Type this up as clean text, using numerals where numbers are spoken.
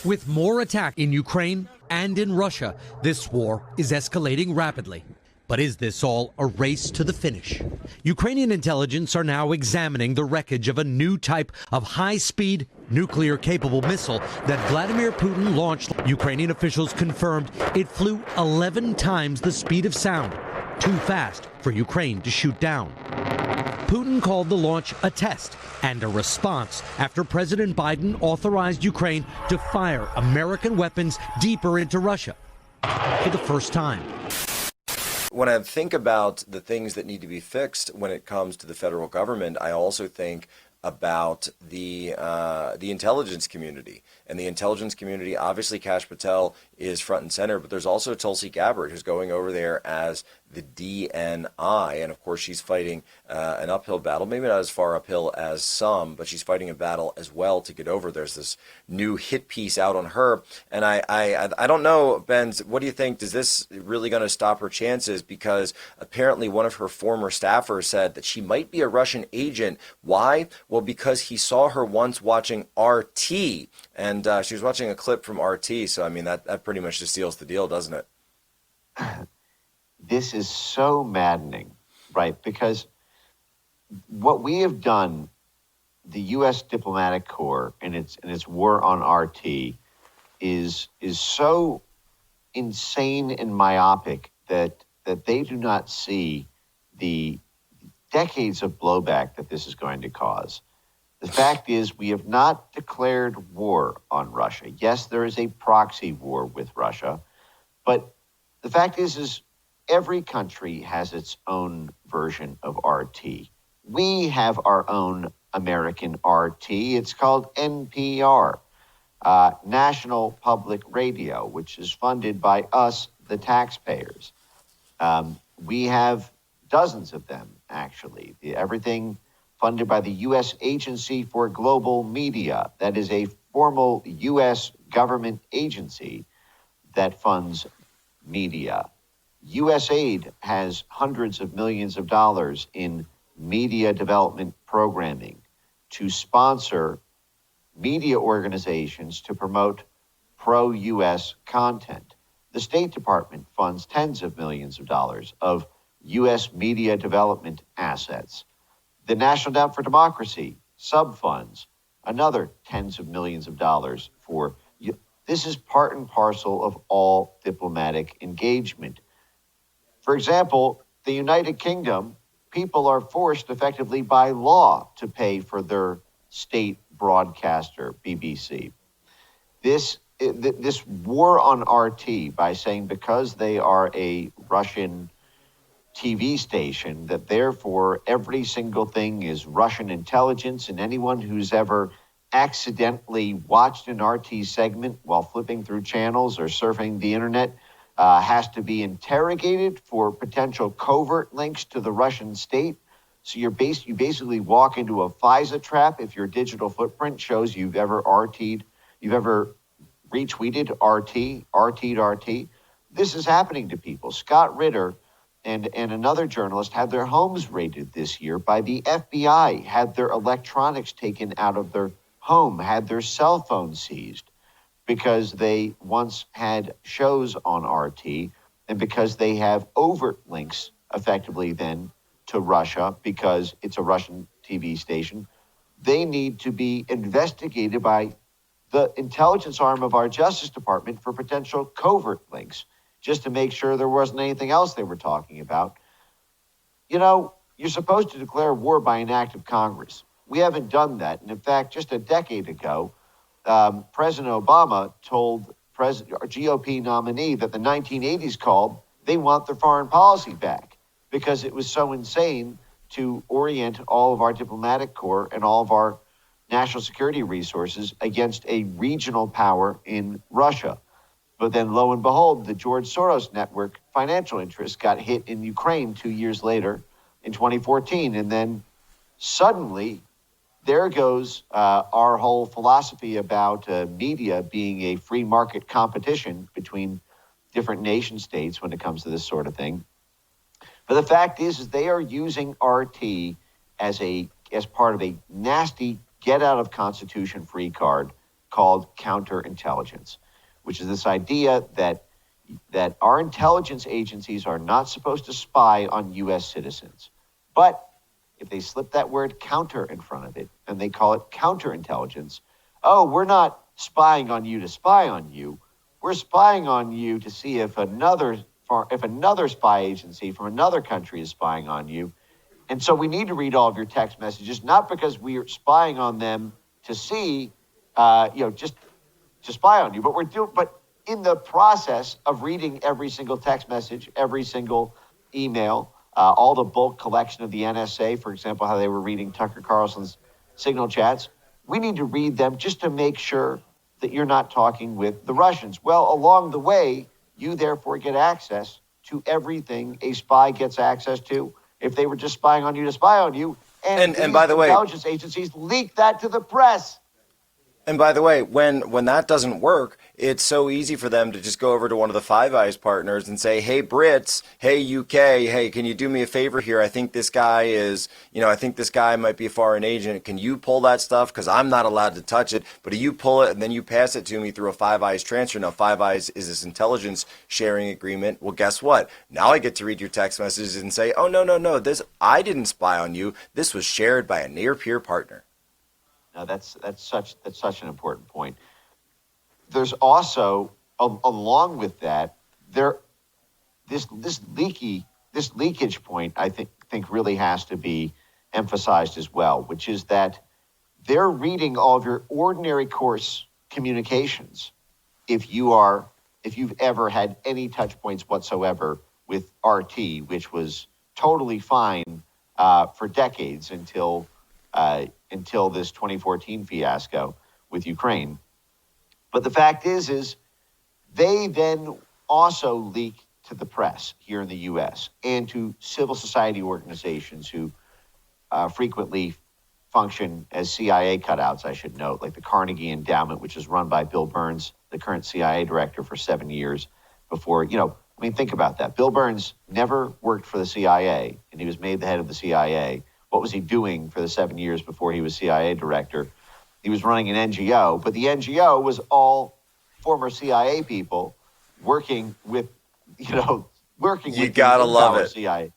With more attacks in Ukraine and in Russia, this war is escalating rapidly. But is this all a race to the finish? Ukrainian intelligence are now examining the wreckage of a new type of high-speed, nuclear-capable missile that Vladimir Putin launched. Ukrainian officials confirmed it flew 11 times the speed of sound, too fast for Ukraine to shoot down. Putin called the launch a test and a response after President Biden authorized Ukraine to fire American weapons deeper into Russia for the first time. When I think about the things that need to be fixed when it comes to the federal government, I also think about the intelligence community. And the intelligence community, obviously Kash Patel is front and center, but there's also Tulsi Gabbard, who's going over there as the DNI. And of course, she's fighting an uphill battle, maybe not as far uphill as some, but she's fighting a battle as well to get over. There's this new hit piece out on her. And I don't know, Ben, what do you think? Is this really going to stop her chances? Because apparently one of her former staffers said that she might be a Russian agent. Why? Well, because he saw her once watching RT, and she was watching a clip from RT. So, I mean, that pretty much just seals the deal, doesn't it? This is so maddening, right? Because what we have done, the U.S. diplomatic corps and its war on RT is so insane and myopic that they do not see the decades of blowback that this is going to cause. The fact is, we have not declared war on Russia. Yes, there is a proxy war with Russia, but the fact is every country has its own version of RT. We have our own American RT. It's called NPR, National Public Radio, which is funded by us, the taxpayers. We have dozens of them, actually. Everything funded by the U.S. Agency for Global Media. That is a formal U.S. government agency that funds media. USAID has hundreds of millions of dollars in media development programming to sponsor media organizations to promote pro-U.S. content. The State Department funds tens of millions of dollars of U.S. media development assets. The National Endowment for Democracy subfunds another tens of millions of dollars for you. This is part and parcel of all diplomatic engagement. For example, the United Kingdom, people are forced effectively by law to pay for their state broadcaster, BBC. This war on RT, by saying because they are a Russian TV station, that therefore every single thing is Russian intelligence, and anyone who's ever accidentally watched an RT segment while flipping through channels or surfing the internet has to be interrogated for potential covert links to the Russian state. So you basically walk into a FISA trap if your digital footprint shows you've ever retweeted RT. This is happening to people. Scott Ritter and another journalist had their homes raided this year by the FBI, had their electronics taken out of their home, had their cell phones seized because they once had shows on RT and because they have overt links effectively then to Russia because it's a Russian TV station. They need to be investigated by the intelligence arm of our Justice Department for potential covert links, just to make sure there wasn't anything else they were talking about. You know, you're supposed to declare war by an act of Congress. We haven't done that. And in fact, just a decade ago, President Obama told our GOP nominee that the 1980s called, they want their foreign policy back because it was so insane to orient all of our diplomatic corps and all of our national security resources against a regional power in Russia. But then lo and behold, the George Soros network financial interests got hit in Ukraine 2 years later in 2014. And then suddenly there goes our whole philosophy about media being a free market competition between different nation states when it comes to this sort of thing. But the fact is they are using RT as part of a nasty get out of Constitution free card called counterintelligence, which is this idea that our intelligence agencies are not supposed to spy on U.S. citizens. But if they slip that word counter in front of it and they call it counterintelligence, oh, we're not spying on you to spy on you. We're spying on you to see if another spy agency from another country is spying on you. And so we need to read all of your text messages, not because we are spying on them to see, just to spy on you, but in the process of reading every single text message, every single email, all the bulk collection of the NSA, for example, how they were reading Tucker Carlson's signal chats, we need to read them just to make sure that you're not talking with the Russians. Well, along the way, you therefore get access to everything a spy gets access to if they were just spying on you to spy on you. And by the way, intelligence agencies leak that to the press. And by the way, when that doesn't work, it's so easy for them to just go over to one of the Five Eyes partners and say, hey, Brits, hey, UK, hey, can you do me a favor here? I think this guy might be a foreign agent. Can you pull that stuff? Because I'm not allowed to touch it. But you pull it and then you pass it to me through a Five Eyes transfer. Now, Five Eyes is this intelligence sharing agreement. Well, guess what? Now I get to read your text messages and say, oh, no, I didn't spy on you. This was shared by a near-peer partner. Now, that's such an important point. There's also, along with that, this leakage point I think really has to be emphasized as well, which is that they're reading all of your ordinary course communications. If you've ever had any touch points whatsoever with RT, which was totally fine for decades until this 2014 fiasco with Ukraine. But the fact is they then also leak to the press here in the U.S. and to civil society organizations who frequently function as CIA cutouts, I should note, like the Carnegie Endowment, which is run by Bill Burns, the current CIA director for 7 years before, think about that. Bill Burns never worked for the CIA, and he was made the head of the CIA. What was he doing for the 7 years before he was CIA director? He was running an NGO, but the NGO was all former CIA people working with, You gotta love it. CIA.